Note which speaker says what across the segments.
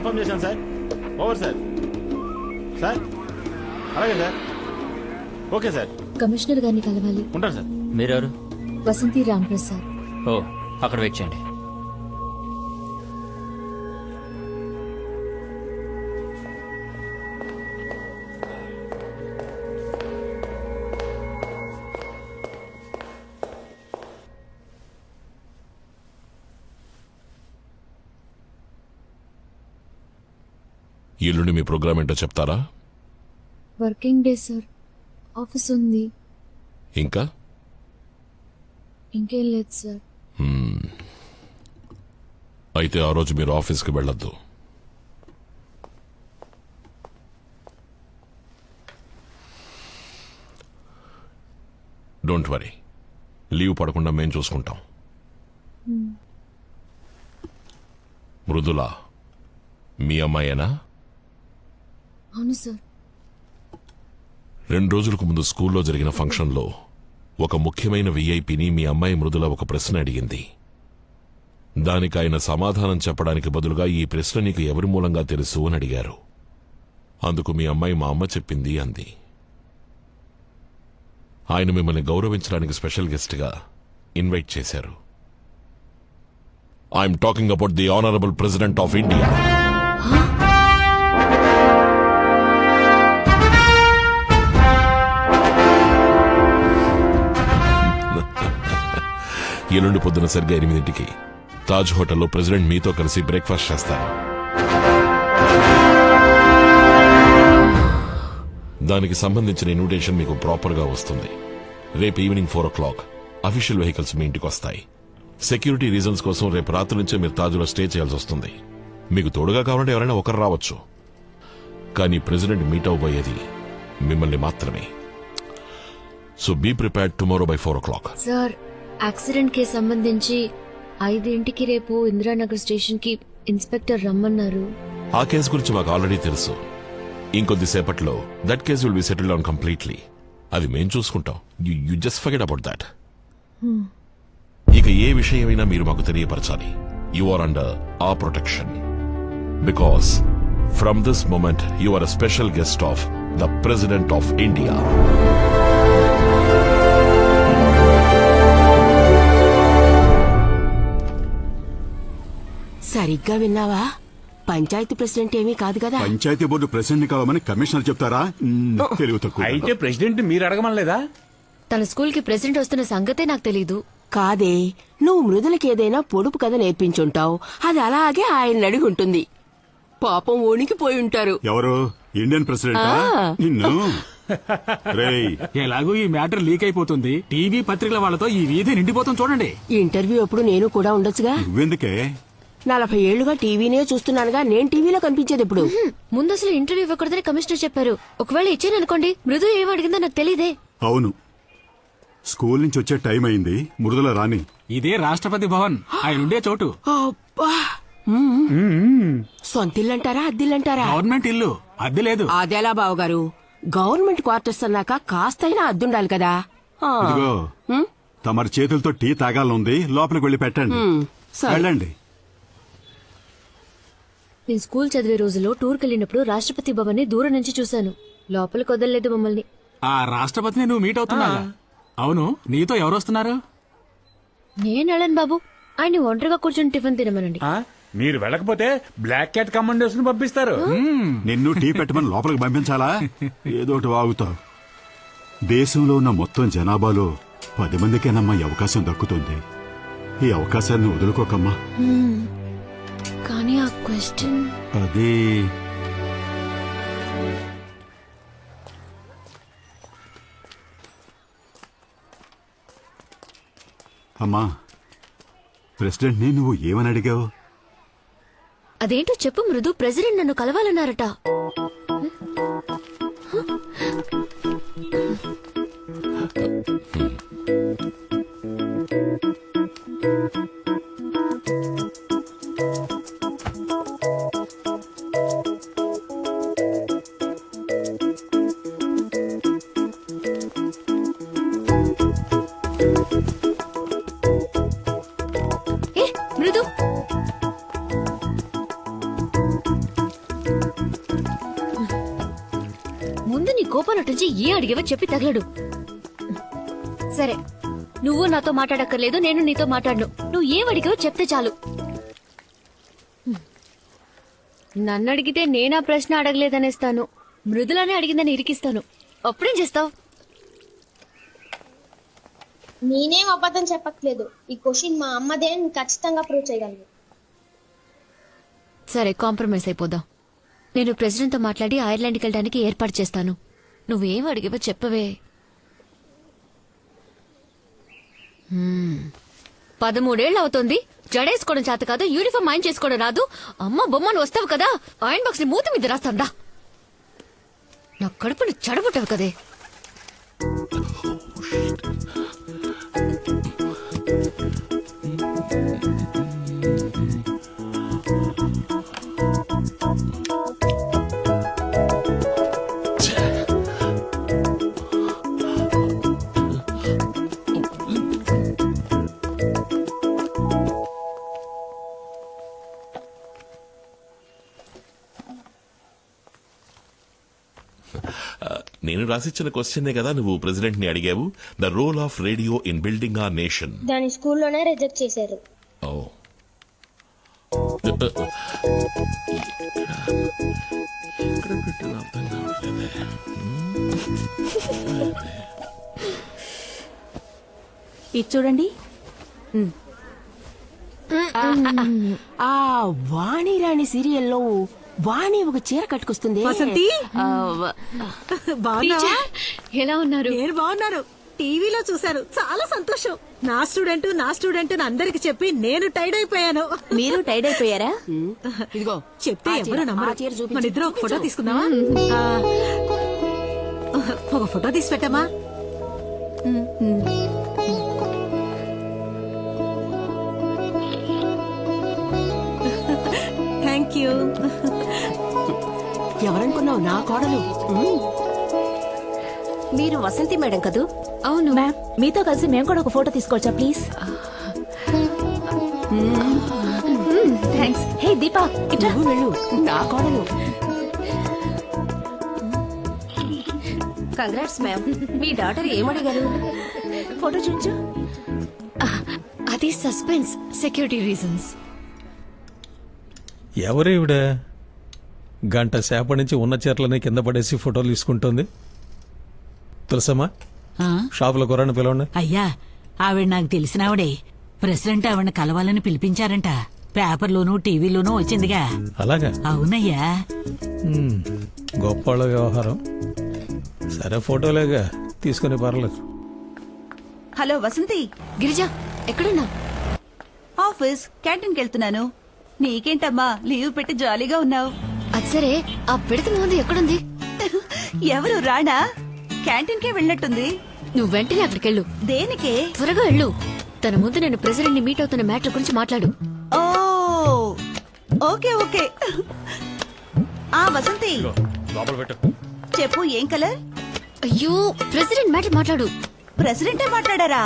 Speaker 1: Inform చేశాను sir. Over sir. Sir అలాగే sir. Okay sir.
Speaker 2: Commissioner గారిని కలవాలి.
Speaker 1: ఉంటాను సార్.
Speaker 3: మీరెవరు?
Speaker 2: వసంతి రాంప్రసాద్.
Speaker 3: ఓ, అక్కడ వెయిట్ చేయండి.
Speaker 4: ఎల్లుండి మీ ప్రోగ్రామ్ ఏంటో చెప్తారా?
Speaker 2: Working day sir. ఆఫీస్ ఉంది.
Speaker 4: ఇంకా
Speaker 2: ఇంకేం లేదు సార్.
Speaker 4: అయితే ఆ రోజు మీరు ఆఫీస్కి వెళ్ళొద్దు. డోంట్ వరీ, లీవ్ పడకుండా మేం చూసుకుంటాం. మృదుల మీ అమ్మాయేనా?
Speaker 2: అవును సార్.
Speaker 4: 2 రోజులకు ముందు స్కూల్లో జరిగిన ఫంక్షన్లో ఒక ముఖ్యమైన విఐపిని మీ అమ్మాయి మృదుల ఒక ప్రశ్న అడిగింది. దానికి ఆయన సమాధానం చెప్పడానికి బదులుగా ఈ ప్రశ్న నీకు ఎవరి మూలంగా తెలుసు అని అడిగారు. అందుకు మీ అమ్మాయి మా అమ్మ చెప్పింది అంది. ఆయన మిమ్మల్ని గౌరవించడానికి స్పెషల్ గెస్ట్గా ఇన్వైట్ చేశారు. I'm talking about the honourable president of India. ఎల్లుండి పొద్దున సరిగ్గా 8ంటికి తాజ్ హోటల్లో ప్రెసిడెంట్ మీతో కలిసి బ్రేక్ఫాస్ట్ చేస్తారు. దానికి సంబంధించిన ఇన్విటేషన్ మీకు ప్రాపర్గా వస్తుంది. రేపు ఈవినింగ్ 4 o'clock అఫీషియల్ వెహికల్స్ మీ ఇంటికి వస్తాయి. సెక్యూరిటీ రీజన్స్ కోసం రేపు రాత్రి నుంచే మీరు తాజ్లో స్టే చేయాల్సి వస్తుంది. మీకు తోడుగా కావాలంటే ఎవరైనా ఒకరు రావచ్చు, కానీ ప్రెసిడెంట్ మీట్ అవబోయేది మిమ్మల్ని మాత్రమే. So be prepared tomorrow by 4 o'clock.
Speaker 2: Sir, accident కి సంబంధించి 5ంటికి రేపు ఇందిరానగర్ స్టేషన్ కి ఇన్స్పెక్టర్ రమ్మన్నారు.
Speaker 4: ఆ కేసు గురించి మాకు ఆల్రెడీ తెలుసు. ఇంకొద్దిసేపట్లో that case will be settled down completely. అది మేం చూసుకుంటాం. You just forget about that. ఇక ఏ విషయమైనా మీరు మాకు తెలియపరచాలి. You are under our protection, because from this moment you are a special guest of the President of India.
Speaker 5: సరిగ్గా విన్నావా? పంచాయతీ ప్రెసిడెంట్ ఏమీ కాదు కదా.
Speaker 6: పంచాయతీ బోర్డు ప్రెసిడెంట్ కావాలని కమిషనర్ చెప్తారా? తెలివి తక్కువ.
Speaker 1: అయితే ప్రెసిడెంట్ మీరు అడగమనలేదా?
Speaker 2: తన స్కూల్ కి ప్రెసిడెంట్ వస్తున్న సంగతే నాకు తెలీదు.
Speaker 5: కాదే, నువ్వు మృదులకి ఏదైనా పొడుపు కథ నేర్పించుంటావు. అది అలాగే ఆయన అడిగి ఉంటుంది. పాపం ఓణికిపోయి ఉంటారు.
Speaker 6: ఎవరు? Indian president? నిన్ను రేయ్,
Speaker 7: ఎలాగూ ఈ మ్యాటర్ లీక్ అయిపోతుంది. టీవీ పత్రికల వాళ్ళతో ఈ వీధి నిండిపోతాం చూడండి.
Speaker 5: ఇంటర్వ్యూ అప్పుడు నేను కూడా ఉండొచ్చుగా.
Speaker 6: నువ్వెందుకే?
Speaker 5: 40 ఏళ్లుగా టీవీనే చూస్తున్నానుగా. నేను టీవీలో కనిపించేది ఇప్పుడు.
Speaker 2: ముందు అసలు ఇంటర్వ్యూ ఇవ్వకూడదని కమిషనర్ చెప్పారు. ఒకవేళ ఇచ్చాననుకోండి, మృదు ఏం అడిగిందో నాకు తెలీదే.
Speaker 6: అవును, స్కూల్ నుంచి వచ్చే టైం అయింది. మృదుల రాని.
Speaker 7: ఇదే రాష్ట్రపతి భవన్, ఆయన ఉండే చోటు.
Speaker 5: అబ్బా, సొంతిల్లంటారా అద్దిల్లంటారా?
Speaker 7: గవర్నమెంట్ ఇల్లు, అద్దె లేదు.
Speaker 5: అదేలా బావగారు, గవర్నమెంట్ క్వార్టర్స్ అన్నాక కాస్తైనా అద్దుండాలి కదా.
Speaker 6: ఇదిగో, తమరి చేతులతో టీ తాగాలనుంది. లోపలికి వెళ్ళి పెట్టండి. వెళ్ళండి.
Speaker 2: నేను స్కూల్ చదివే రోజుల్లో టూర్కి వెళ్ళినప్పుడు రాష్ట్రపతి భవన్ ని దూరం నుంచి చూశాను. లోపలికి వదలలేదు మమ్మల్ని.
Speaker 7: ఆ రాష్ట్రపతిని నువ్వు మీట్ అవుతున్నా? అవును, నీతో ఎవరు వస్తున్నారు?
Speaker 2: నేను వెళ్ళను బాబు. ఆయన ఒంటరిగా కూర్చొని టిఫిన్ తినమనండి.
Speaker 1: మీరు వెళ్ళకపోతే బ్లాక్ క్యాట్ కమాండోస్ పంపిస్తారు.
Speaker 6: నిన్ను టీ పెట్టమని లోపలికి పంపించాలా? ఏదోటి వాగుతావు. దేశంలో ఉన్న మొత్తం జనాభాలో 10 మందికేనమ్మా ఈ అవకాశం దక్కుతుంది. ఈ అవకాశాన్ని వదులుకోకమ్మా.
Speaker 2: కానీ ఆ క్వశ్చన్
Speaker 6: అది అమ్మా, ప్రెసిడెంట్ ని నువ్వు ఏమని అడిగావు?
Speaker 2: అదేంటో చెప్పు మృదు. ప్రెసిడెంట్ నన్ను కలవాలన్నారట. ముందు నీ కోపం నటించి ఏ అడిగేవో చెప్పి తగలడు. సరే, నువ్వు నాతో మాట్లాడక్కర్లేదు, నేను నీతో మాట్లాడను. నువ్వు ఏం అడిగావో చెప్తే చాలు. నన్ను అడిగితే నేనా ప్రశ్న అడగలేదనేస్తాను, మృదులనే అడిగిందని ఇరికిస్తాను. అప్పుడేం చేస్తావు?
Speaker 8: నేనేం అబద్ధం చెప్పట్లేదు. ఈ క్వశ్చన్ మా అమ్మదే, నేను ఖచ్చితంగా ప్రూవ్ చేయగలను.
Speaker 2: సరే, కాంప్రమైజ్ అయిపోదాం. నేను ప్రెసిడెంట్తో మాట్లాడి ఐర్లాండ్కి వెళ్ళడానికి ఏర్పాటు చేస్తాను. నువ్వేం అడిగావో చెప్పవే. 13 ఏళ్ళు అవుతోంది, జడేసుకోవడం చేత కాదు, యూనిఫామ్ ఆయన చేసుకోవడం రాదు. అమ్మ బొమ్మను వస్తావు కదా, ఆయన బాక్స్ ని మూత మీద రాస్తాందా. నా కడుపును చెడబుట్టావు కదే.
Speaker 4: నేను రాసిచ్చిన క్వశ్చనే కదా నువ్వు ప్రెసిడెంట్ ని అడిగావు. The role of radio in building a nation.
Speaker 8: దాని స్కూల్లోనే రిజెక్ట్ చేశారు.
Speaker 4: ఓ, ఎక్కడ పెట్టాను అర్థం కావట్లేదే.
Speaker 9: ఇది చూడండి.
Speaker 5: ఆ వాణిరాణి సీరియల్లో వాణి ఒక చీర కట్టుకొస్తుంది.
Speaker 9: వసంతి?
Speaker 5: ఆ,
Speaker 9: బాగున్నావా?
Speaker 2: ఎలా ఉన్నారు?
Speaker 9: నేను బాగున్నాను. టీవీలో చూశాను, చాలా సంతోషం. నా స్టూడెంట్ అందరికి చెప్పి నేను టైడ్ అయిపోయాను.
Speaker 5: మీరు టైడ్ అయిపోయారా? ఇదిగో
Speaker 9: చెప్తే
Speaker 5: ఆ చీర,
Speaker 9: ఎవరు నమ్మరు.
Speaker 5: ఆ చీర చూపించు.
Speaker 9: మన ఇద్దరు ఒక ఫోటో తీసుకుందామా? ఒక ఫోటో తీసి పెట్టమ్మా. Thank you.
Speaker 5: ఎవరనుకున్నావు? నా కోడలు.
Speaker 10: మీరు వసంతి మేడం కదూ?
Speaker 2: అవును
Speaker 10: మ్యామ్, మీతో కలిసి మేము కూడా ఒక ఫోటో తీసుకోవచ్చా ప్లీజ్? థ్యాంక్స్. హే దీపా, ఇట్లా
Speaker 5: నువ్వు వెళ్ళు, నా కోడలు.
Speaker 10: Congrats ma'am. మీ డాటర్ ఏమడిగారు? ఫోటో చూపించు.
Speaker 2: అది సస్పెన్స్, సెక్యూరిటీ రీజన్స్.
Speaker 11: ఎవరేవిడ గంట సేపటి నుంచి ఉన్న చీరలని కింద పడేసి ఫోటోలు తీసుకుంటుంది? తెలుసమ్మా, షాపులో కురాన్ని పిలవండి.
Speaker 9: అయ్యా, ఆవిడ నాకు తెలిసినావిడే. ప్రెసిడెంట్ ఆవిడ కలవాలని పిలిపించారంట. పేపర్లోనూ టీవీలోనూ వచ్చిందిగా.
Speaker 11: అలాగా?
Speaker 9: అవునయ్యా.
Speaker 11: గొప్ప వ్యవహారం. సరే, ఫోటోలేగా తీసుకుని పర్లేదు.
Speaker 10: హలో వసంతి.
Speaker 2: గిరిజా, ఎక్కడున్నా?
Speaker 10: ఆఫీస్ క్యాంటీన్కి వెళ్తున్నాను. నీకేంటమ్మా లీవ్ పెట్టి జాలీగా ఉన్నావు?
Speaker 2: అది సరే, ఆ పిడత ముందు ఎక్కడుంది?
Speaker 10: ఎవరు రాణా? క్యాంటీన్కే వెళ్ళినట్టుంది.
Speaker 2: నువ్వు వెంటనే అక్కడికెళ్ళు.
Speaker 10: దేనికే?
Speaker 2: త్వరగా వెళ్ళు. తన ముందు నేను ప్రెసిడెంట్ ని మీట్ అవుతున్న మ్యాటర్ గురించి మాట్లాడు.
Speaker 10: ఓ ఓకే ఓకే. ఆ వసంతి, చెప్పు, ఏం కలర్?
Speaker 2: అయ్యో, ప్రెసిడెంట్ మ్యాటర్ మాట్లాడు.
Speaker 10: ప్రెసిడెంటే మాట్లాడారా?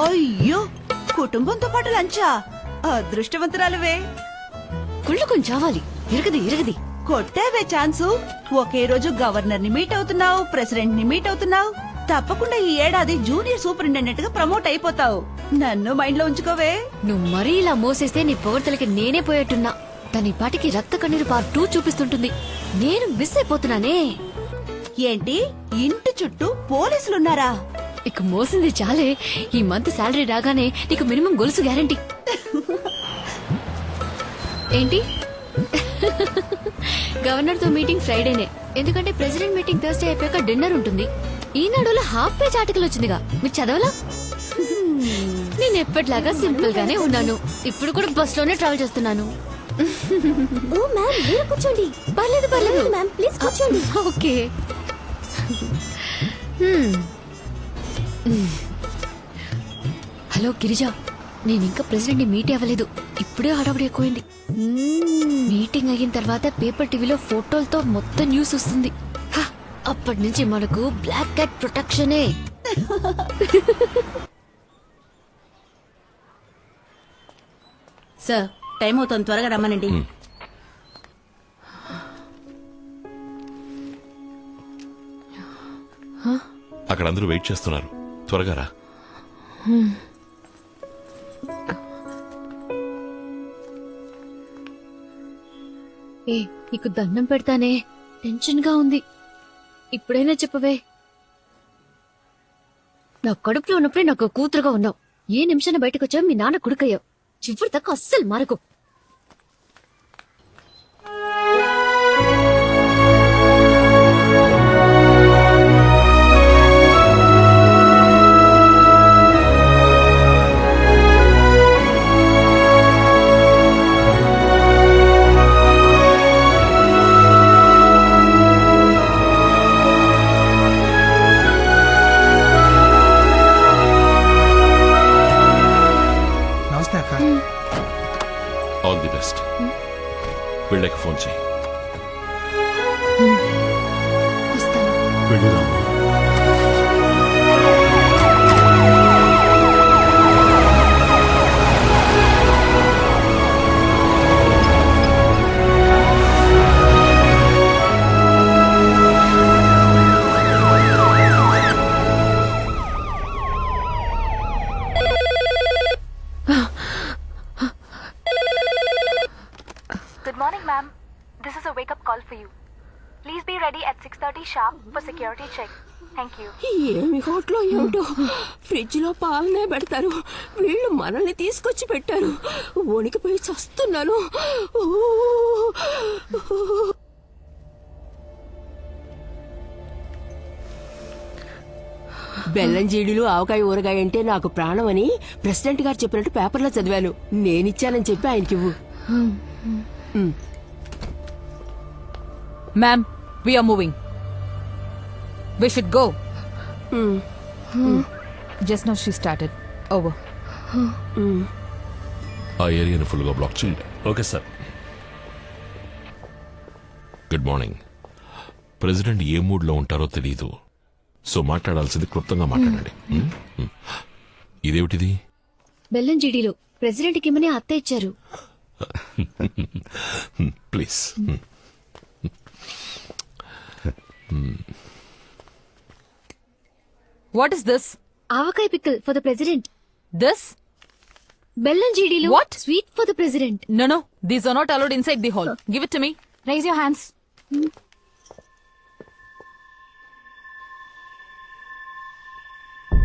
Speaker 10: అయ్యో, కుటుంబంతో పాటు లంచా? అదృష్టవంతురాలువే.
Speaker 2: కుళ్ళు కొంచెం చావాలి. ఇరగది.
Speaker 10: కొట్టావే ఛాన్సు. ఒకే రోజు గవర్నర్ ని మీట్ అవుతున్నావు, ప్రెసిడెంట్ ని మీట్ అవుతున్నావు. తప్పకుండా ఈ ఏడాది జూనియర్ సూపరింటెండెంట్ గా ప్రమోట్ అయిపోతావు. నన్ను మైండ్ లో ఉంచుకోవే.
Speaker 2: నువ్వు మరీ ఇలా మోసేస్తే నీ పొగడ్తలకి నేనే పోయేట్టున్నా. దాని పాటికి రక్త కన్నీరు పార్ట్ 2 చూపిస్తుంటుంది. నేను మిస్ అయిపోతున్నానే.
Speaker 10: ఏంటి, ఇంటి చుట్టూ పోలీసులున్నారా?
Speaker 2: ఇక మోసింది చాలే. ఈ మంత్ శాలరీ రాగానే నీకు మినిమం గొలుసు గ్యారంటీ. ఏంటి? గవర్నర్ తో మీటింగ్ ఫ్రైడేనే, ఎందుకంటే ప్రెసిడెంట్ మీటింగ్ థర్స్డే అయిపోయాక డిన్నర్ ఉంటుంది. ఈనాడులో హాఫ్ పేజ్ ఆర్టికల్ వచ్చిందిగా, మీరు చదవలా? నేను ఎప్పటిలాగా సింపుల్ గానే ఉన్నాను. ఇప్పుడు కూడా బస్ లోనే ట్రావెల్ చేస్తున్నాను.
Speaker 10: ఓ మ్యామ్, మీరు కూర్చోండి.
Speaker 2: పర్లేదు
Speaker 10: మ్యామ్, ప్లీజ్ కూర్చోండి.
Speaker 2: ఓకే. హలో గిరిజా, నేను ఇంకా ప్రెసిడెంట్ ని మీట్ అవ్వలేదు. ఇప్పుడే హడావుడి ఎక్కువైంది. మీటింగ్ అయిన తర్వాత పేపర్ టీవీలో ఫోటోలతో మొత్తం న్యూస్ వస్తుంది. హ, అప్పటి నుంచి మనకు బ్లాక్ క్యాట్ ప్రొటెక్షనే.
Speaker 10: సార్, టైం అవుతుంది, త్వరగా రమ్మనండి.
Speaker 4: అక్కడ అందరూ వెయిట్ చేస్తున్నారు, త్వరగా రా.
Speaker 2: ఏ నీకు దండం పెడతానే, టెన్షన్ గా ఉంది. ఇప్పుడైనా చెప్పవే. నా కడుపులో ఉన్నప్పుడే నాకు కూతురుగా ఉన్నావు. ఏ నిమిషాన్ని బయటకు వచ్చావు మీ నాన్న కొడుకయ్యావు. చివరి దాకా అస్సలు మారకు.
Speaker 7: నమస్తే అక్క.
Speaker 4: All the best. వీళ్ళకి ఫోన్ చేయి.
Speaker 2: వస్తాను.
Speaker 6: వెళ్ళిరామ్మా.
Speaker 12: Good morning, ma'am. This is a wake-up call for you. Please be ready at 6:30 sharp for security check. Thank you.
Speaker 5: ఏమి హోటలో ఏమిటో, ఫ్రిడ్జ్ లో పాలనే పెడతారు. వీళ్ళు మనల్ని తీసుకొచ్చి పెట్టారు. వణికిపోయి చస్తున్నాను. బెల్లం జీడీలు ఆవకాయ ఊరగాయ అంటే నాకు ప్రాణం అని ప్రెసిడెంట్ గారు చెప్పినట్టు పేపర్లో చదివాను. నేనిచ్చానని చెప్పి ఆయనకి ఇవ్వు.
Speaker 12: Ma'am, we are moving. We should go. Just now she started. Over.
Speaker 4: ఆ ఏరియాని ఫుల్గా బ్లాక్ చేయండి.
Speaker 11: Okay sir.
Speaker 4: Good morning. President ఏ మూడ్లో ఉంటారో తెలీదు, సో మాట్లాడాల్సింది క్లుప్తంగా మాట్లాడండి. ఇదేమిటిది?
Speaker 2: బెల్లం జీడీలో ప్రెసిడెంట్కి ఇమ్మని అత్త ఇచ్చారు.
Speaker 4: Please.
Speaker 12: What is this?
Speaker 2: Avakaya pickle for the president.
Speaker 12: This?
Speaker 2: బెల్లం జీడీలో
Speaker 12: What?
Speaker 2: Sweet for the president.
Speaker 12: No, no. These are not allowed inside the hall. Give it to me. Raise your hands.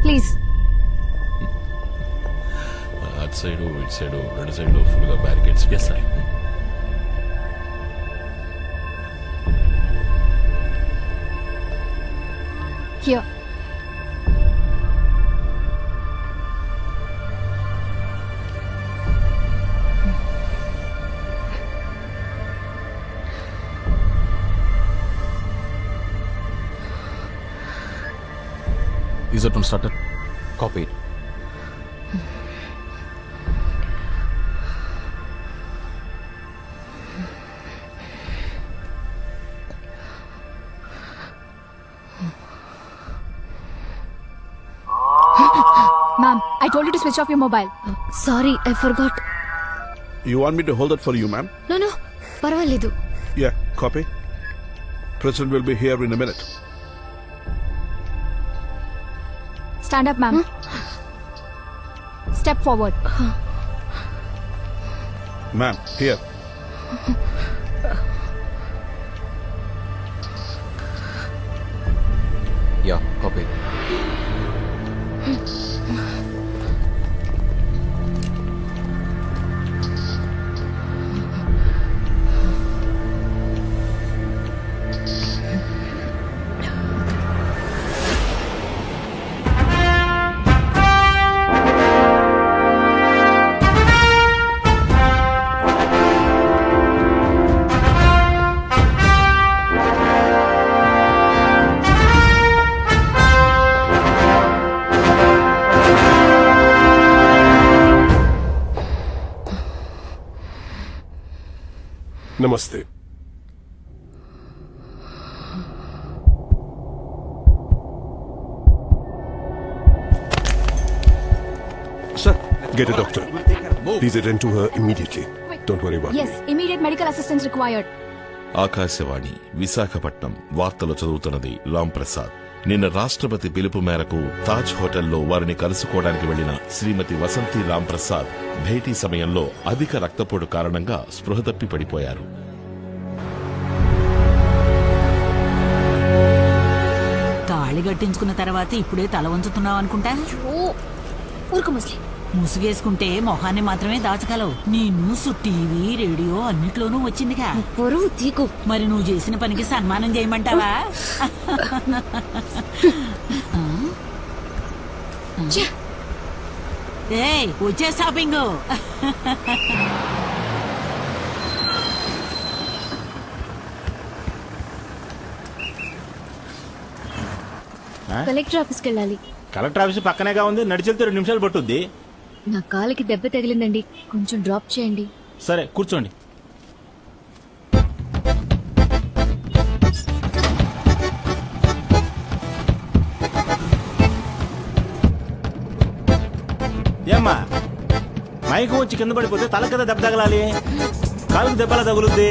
Speaker 12: Please.
Speaker 4: అటు side ఇటు side రెండు సైడ్లో ఫుల్గా barricades. Yes sir.
Speaker 12: Here.
Speaker 7: Is it started?
Speaker 3: Copied.
Speaker 12: Ma'am, I told you to switch off your mobile.
Speaker 2: Sorry, I forgot.
Speaker 13: You want me to hold it for you, ma'am?
Speaker 2: No పర్వాలేదు.
Speaker 13: Yeah, copy. President will be here in a minute.
Speaker 12: Stand up, ma'am. Step forward.
Speaker 13: Ma'am, here.
Speaker 3: Yeah, copied.
Speaker 13: Namaste. Sir, get a doctor. Please attend to her immediately. Don't worry about
Speaker 12: Yes,
Speaker 13: me.
Speaker 12: immediate medical assistance required.
Speaker 4: Akashvani Visakhapatnam వార్తలు చదువుతున్నది రామ్ ప్రసాద్. నిన్న రాష్ట్రపతి పిలుపు మేరకు తాజ్ హోటల్లో వారిని కలుసుకోవడానికి వెళ్లిన శ్రీమతి వసంతి రాంప్రసాద్ భేటీ సమయంలో అధిక రక్తపోటు కారణంగా స్పృహ తప్పి పడిపోయారు.
Speaker 9: తాళి కట్టించుకున్న తర్వాత ఇప్పుడే తల వంచుతున్నావు అనుకుంటా.
Speaker 2: ఊరుకు ముస్లిం.
Speaker 9: ముసుగేసుకుంటే మొహాన్ని మాత్రమే దాచగలవు. నీ న్యూస్ టీవీ రేడియో అన్నిట్లోనూ వచ్చిందిగా.
Speaker 2: పొరుగు తీకు.
Speaker 9: మరి నువ్వు చేసిన పనికి సన్మానం చేయమంటావా? ఏయ్, వచ్చే షాపింగ్.
Speaker 2: కలెక్టర్ ఆఫీస్కి వెళ్ళాలి.
Speaker 1: కలెక్టర్ ఆఫీస్ పక్కనేగా ఉంది, నడిచెళ్తే 2 నిమిషాలు పట్టుద్ది.
Speaker 2: నా కాలికి దెబ్బ తగిలిందండి, కొంచెం డ్రాప్ చేయండి.
Speaker 1: సరే కూర్చోండి. ఏమ్మా, మైకు వచ్చి కింద పడిపోతే తల కదా దెబ్బ తగలాలి, కాలుకు దెబ్బలా తగులుద్ది.